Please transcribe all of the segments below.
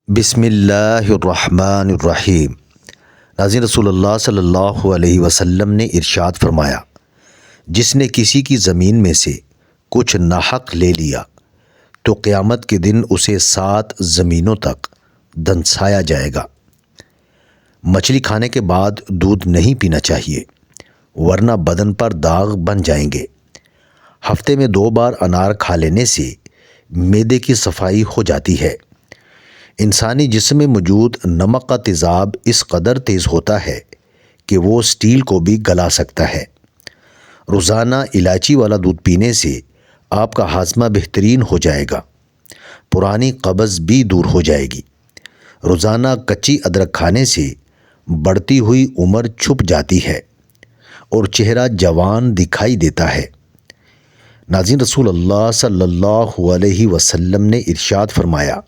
بسم اللہ الرحمن الرحیم۔ ناظرین، رسول اللہ صلی اللہ علیہ وسلم نے ارشاد فرمایا، جس نے کسی کی زمین میں سے کچھ ناحق لے لیا تو قیامت کے دن اسے 7 زمینوں تک دنسایا جائے گا۔ مچھلی کھانے کے بعد دودھ نہیں پینا چاہیے، ورنہ بدن پر داغ بن جائیں گے۔ ہفتے میں 2 بار انار کھا لینے سے معدے کی صفائی ہو جاتی ہے۔ انسانی جسم میں موجود نمک کا تیزاب اس قدر تیز ہوتا ہے کہ وہ سٹیل کو بھی گلا سکتا ہے۔ روزانہ الائچی والا دودھ پینے سے آپ کا ہاضمہ بہترین ہو جائے گا، پرانی قبض بھی دور ہو جائے گی۔ روزانہ کچی ادرک کھانے سے بڑھتی ہوئی عمر چھپ جاتی ہے اور چہرہ جوان دکھائی دیتا ہے۔ ناظرین، رسول اللہ صلی اللہ علیہ وسلم نے ارشاد فرمایا،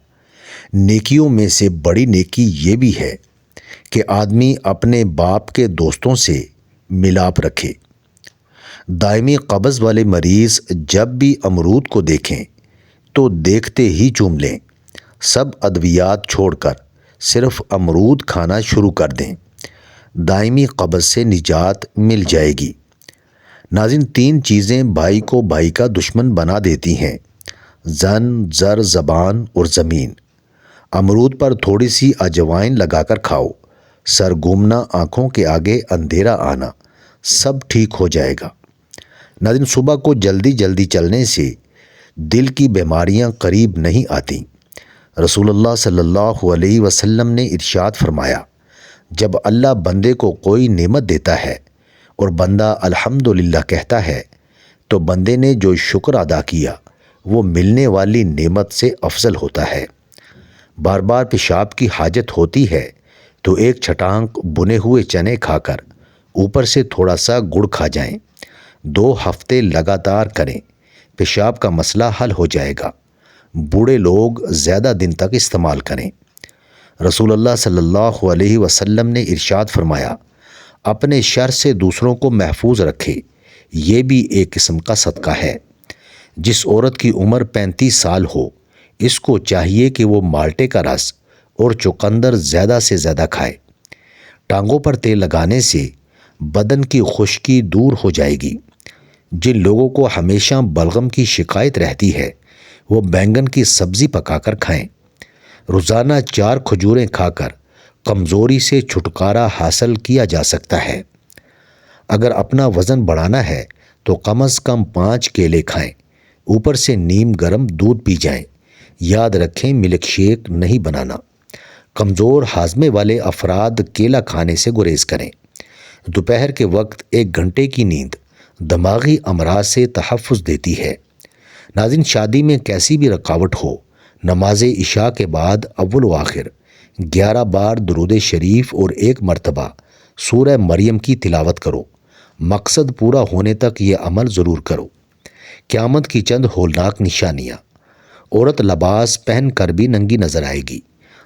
نیکیوں میں سے بڑی نیکی یہ بھی ہے کہ آدمی اپنے باپ کے دوستوں سے ملاپ رکھے۔ دائمی قبض والے مریض جب بھی امرود کو دیکھیں تو دیکھتے ہی چوم لیں، سب ادویات چھوڑ کر صرف امرود کھانا شروع کر دیں، دائمی قبض سے نجات مل جائے گی۔ ناظرین، 3 چیزیں بھائی کو بھائی کا دشمن بنا دیتی ہیں: زن، زر، زبان اور زمین۔ امرود پر تھوڑی سی اجوائن لگا کر کھاؤ، سر گھومنا، آنکھوں کے آگے اندھیرا آنا، سب ٹھیک ہو جائے گا۔ ناظرین، صبح کو جلدی جلدی چلنے سے دل کی بیماریاں قریب نہیں آتیں۔ رسول اللہ صلی اللہ علیہ وسلم نے ارشاد فرمایا، جب اللہ بندے کو کوئی نعمت دیتا ہے اور بندہ الحمدللہ کہتا ہے تو بندے نے جو شکر ادا کیا وہ ملنے والی نعمت سے افضل ہوتا ہے۔ بار بار پیشاب کی حاجت ہوتی ہے تو ایک چھٹانک بنے ہوئے چنے کھا کر اوپر سے تھوڑا سا گڑ کھا جائیں، 2 ہفتے لگاتار کریں، پیشاب کا مسئلہ حل ہو جائے گا۔ بوڑھے لوگ زیادہ دن تک استعمال کریں۔ رسول اللہ صلی اللہ علیہ وسلم نے ارشاد فرمایا، اپنے شر سے دوسروں کو محفوظ رکھے، یہ بھی ایک قسم کا صدقہ ہے۔ جس عورت کی عمر 35 سال ہو، اس کو چاہیے کہ وہ مالٹے کا رس اور چقندر زیادہ سے زیادہ کھائے۔ ٹانگوں پر تیل لگانے سے بدن کی خشکی دور ہو جائے گی۔ جن لوگوں کو ہمیشہ بلغم کی شکایت رہتی ہے، وہ بینگن کی سبزی پکا کر کھائیں۔ روزانہ 4 کھجوریں کھا کر کمزوری سے چھٹکارا حاصل کیا جا سکتا ہے۔ اگر اپنا وزن بڑھانا ہے تو کم از کم 5 کیلے کھائیں، اوپر سے نیم گرم دودھ پی جائیں۔ یاد رکھیں، ملک شیک نہیں بنانا۔ کمزور ہاضمے والے افراد کیلا کھانے سے گریز کریں۔ دوپہر کے وقت 1 گھنٹے کی نیند دماغی امراض سے تحفظ دیتی ہے۔ ناظرین، شادی میں کیسی بھی رکاوٹ ہو، نماز عشاء کے بعد اول و آخر 11 بار درود شریف اور 1 مرتبہ سورہ مریم کی تلاوت کرو۔ مقصد پورا ہونے تک یہ عمل ضرور کرو۔ قیامت کی چند ہولناک نشانیاں: عورت لباس پہن کر بھی ننگی نظر آئے گی،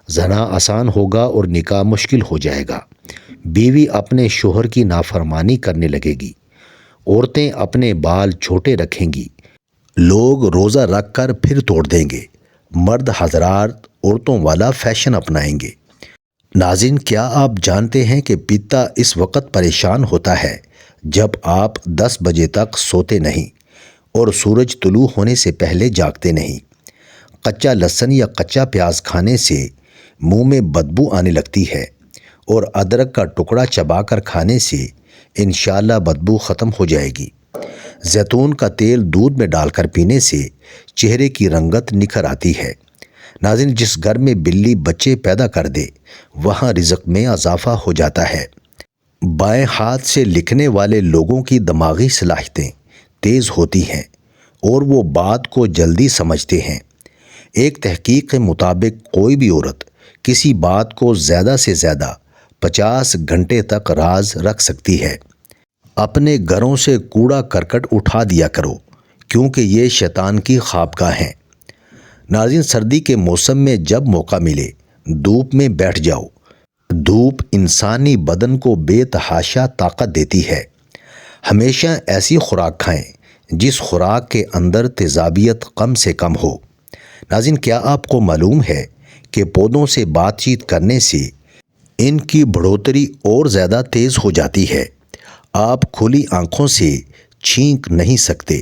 زنا آسان ہوگا اور نکاح مشکل ہو جائے گا۔ بیوی اپنے شوہر کی نافرمانی کرنے لگے گی۔ عورتیں اپنے بال چھوٹے رکھیں گی۔ لوگ روزہ رکھ کر پھر توڑ دیں گے۔ مرد حضرات عورتوں والا فیشن اپنائیں گے۔ ناظرین، کیا آپ جانتے ہیں کہ پتا اس وقت پریشان ہوتا ہے جب آپ 10 بجے تک سوتے نہیں اور سورج طلوع ہونے سے پہلے جاگتے نہیں؟ کچا لہسن یا کچا پیاز کھانے سے منہ میں بدبو آنے لگتی ہے اور ادرک کا ٹکڑا چبا کر کھانے سے انشاءاللہ بدبو ختم ہو جائے گی۔ زیتون کا تیل دودھ میں ڈال کر پینے سے چہرے کی رنگت نکھر آتی ہے۔ ناظرین، جس گھر میں بلی بچے پیدا کر دے وہاں رزق میں اضافہ ہو جاتا ہے۔ بائیں ہاتھ سے لکھنے والے لوگوں کی دماغی صلاحیتیں تیز ہوتی ہیں اور وہ بات کو جلدی سمجھتے ہیں۔ ایک تحقیق کے مطابق کوئی بھی عورت کسی بات کو زیادہ سے زیادہ 50 گھنٹے تک راز رکھ سکتی ہے۔ اپنے گھروں سے کوڑا کرکٹ اٹھا دیا کرو، کیونکہ یہ شیطان کی خوابگاہ ہیں۔ ناظرین، سردی کے موسم میں جب موقع ملے دھوپ میں بیٹھ جاؤ۔ دھوپ انسانی بدن کو بے تحاشا طاقت دیتی ہے۔ ہمیشہ ایسی خوراک کھائیں جس خوراک کے اندر تیزابیت کم سے کم ہو۔ ناظرین، کیا آپ کو معلوم ہے کہ پودوں سے بات چیت کرنے سے ان کی بڑھوتری اور زیادہ تیز ہو جاتی ہے۔ آپ کھلی آنکھوں سے چھینک نہیں سکتے۔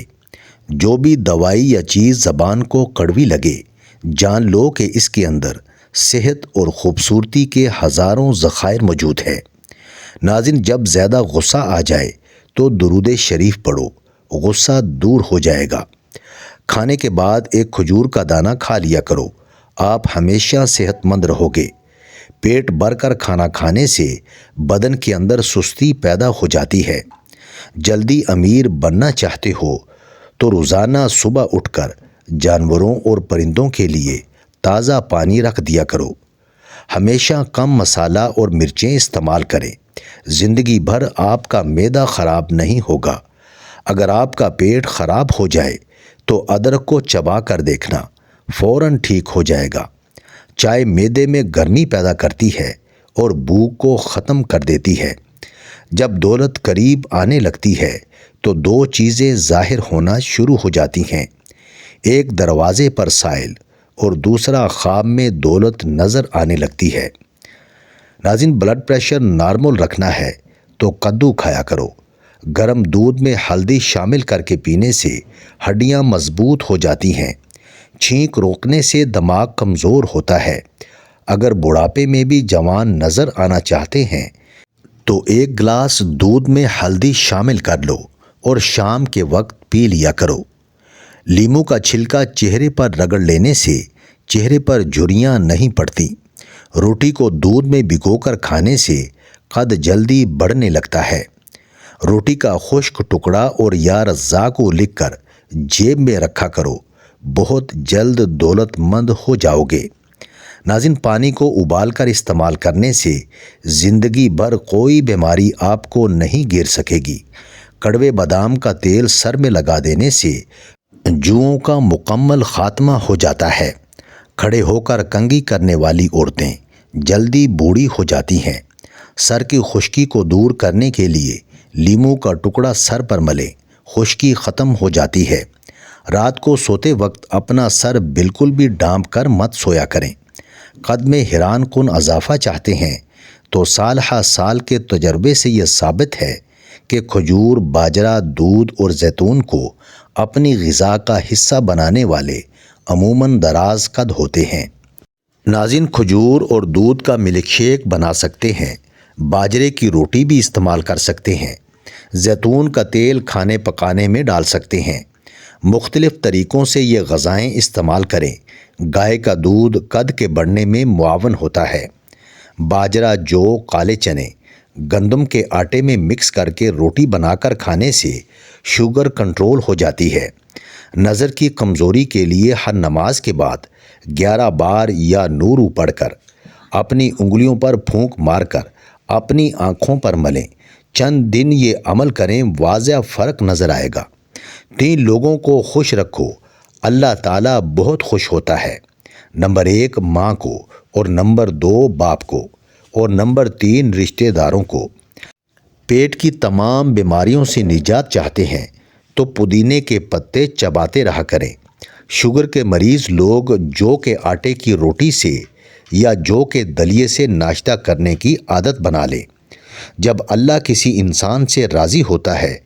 جو بھی دوائی یا چیز زبان کو کڑوی لگے، جان لو کہ اس کے اندر صحت اور خوبصورتی کے ہزاروں ذخائر موجود ہیں۔ ناظرین، جب زیادہ غصہ آ جائے تو درود شریف پڑھو، غصہ دور ہو جائے گا۔ کھانے کے بعد ایک کھجور کا دانہ کھا لیا کرو، آپ ہمیشہ صحت مند رہو گے۔ پیٹ بھر کر کھانا کھانے سے بدن کے اندر سستی پیدا ہو جاتی ہے۔ جلدی امیر بننا چاہتے ہو تو روزانہ صبح اٹھ کر جانوروں اور پرندوں کے لیے تازہ پانی رکھ دیا کرو۔ ہمیشہ کم مسالہ اور مرچیں استعمال کریں۔ زندگی بھر آپ کا معدہ خراب نہیں ہوگا۔ اگر آپ کا پیٹ خراب ہو جائے تو ادرک کو چبا کر دیکھنا، فوراً ٹھیک ہو جائے گا۔ چائے معدے میں گرمی پیدا کرتی ہے اور بھوک کو ختم کر دیتی ہے۔ جب دولت قریب آنے لگتی ہے تو دو چیزیں ظاہر ہونا شروع ہو جاتی ہیں، ایک دروازے پر سائل اور دوسرا خواب میں دولت نظر آنے لگتی ہے۔ ناظرین، بلڈ پریشر نارمل رکھنا ہے تو کدو کھایا کرو۔ گرم دودھ میں ہلدی شامل کر کے پینے سے ہڈیاں مضبوط ہو جاتی ہیں۔ چھینک روکنے سے دماغ کمزور ہوتا ہے۔ اگر بڑھاپے میں بھی جوان نظر آنا چاہتے ہیں تو ایک گلاس دودھ میں ہلدی شامل کر لو اور شام کے وقت پی لیا کرو۔ لیموں کا چھلکا چہرے پر رگڑ لینے سے چہرے پر جھریاں نہیں پڑتی۔ روٹی کو دودھ میں بھگو کر کھانے سے قد جلدی بڑھنے لگتا ہے۔ روٹی کا خشک ٹکڑا اور یا رزاق کو لکھ کر جیب میں رکھا کرو، بہت جلد دولت مند ہو جاؤ گے۔ ناظرین، پانی کو ابال کر استعمال کرنے سے زندگی بھر کوئی بیماری آپ کو نہیں گھیر سکے گی۔ کڑوے بادام کا تیل سر میں لگا دینے سے جوؤں کا مکمل خاتمہ ہو جاتا ہے۔ کھڑے ہو کر کنگھی کرنے والی عورتیں جلدی بوڑھی ہو جاتی ہیں۔ سر کی خشکی کو دور کرنے کے لیے لیموں کا ٹکڑا سر پر ملیں، خشکی ختم ہو جاتی ہے۔ رات کو سوتے وقت اپنا سر بالکل بھی ڈانپ کر مت سویا کریں۔ قد میں حیران کن اضافہ چاہتے ہیں تو سال ہا سال کے تجربے سے یہ ثابت ہے کہ کھجور، باجرہ، دودھ اور زیتون کو اپنی غذا کا حصہ بنانے والے عموماً دراز قد ہوتے ہیں۔ ناظرین، کھجور اور دودھ کا ملک شیک بنا سکتے ہیں۔ باجرے کی روٹی بھی استعمال کر سکتے ہیں۔ زیتون کا تیل کھانے پکانے میں ڈال سکتے ہیں۔ مختلف طریقوں سے یہ غذائیں استعمال کریں۔ گائے کا دودھ قد کے بڑھنے میں معاون ہوتا ہے۔ باجرہ، جو، کالے چنے، گندم کے آٹے میں مکس کر کے روٹی بنا کر کھانے سے شوگر کنٹرول ہو جاتی ہے۔ نظر کی کمزوری کے لیے ہر نماز کے بعد 11 بار یا نورو پڑھ کر اپنی انگلیوں پر پھونک مار کر اپنی آنکھوں پر ملیں۔ چند دن یہ عمل کریں، واضح فرق نظر آئے گا۔ 3 لوگوں کو خوش رکھو، اللہ تعالیٰ بہت خوش ہوتا ہے۔ نمبر 1 ماں کو، اور نمبر 2 باپ کو، اور نمبر 3 رشتہ داروں کو۔ پیٹ کی تمام بیماریوں سے نجات چاہتے ہیں تو پودینے کے پتے چباتے رہا کریں۔ شوگر کے مریض لوگ جو کے آٹے کی روٹی سے یا جو کے دلیے سے ناشتہ کرنے کی عادت بنا لیں۔ جب اللہ کسی انسان سے راضی ہوتا ہے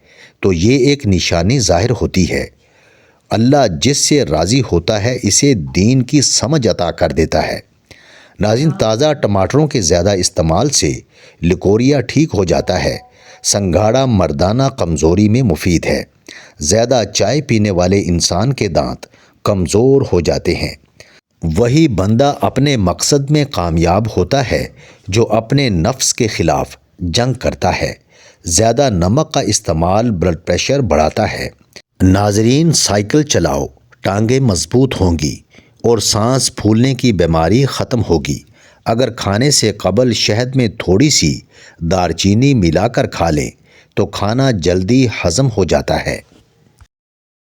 تو یہ ایک نشانی ظاہر ہوتی ہے۔ اللہ جس سے راضی ہوتا ہے اسے دین کی سمجھ عطا کر دیتا ہے۔ ناظرین، تازہ ٹماٹروں کے زیادہ استعمال سے لکوریا ٹھیک ہو جاتا ہے۔ سنگھاڑا مردانہ کمزوری میں مفید ہے۔ زیادہ چائے پینے والے انسان کے دانت کمزور ہو جاتے ہیں۔ وہی بندہ اپنے مقصد میں کامیاب ہوتا ہے جو اپنے نفس کے خلاف جنگ کرتا ہے۔ زیادہ نمک کا استعمال بلڈ پریشر بڑھاتا ہے۔ ناظرین، سائیکل چلاؤ، ٹانگیں مضبوط ہوں گی اور سانس پھولنے کی بیماری ختم ہوگی۔ اگر کھانے سے قبل شہد میں تھوڑی سی دار چینی ملا کر کھا لیں تو کھانا جلدی ہضم ہو جاتا ہے۔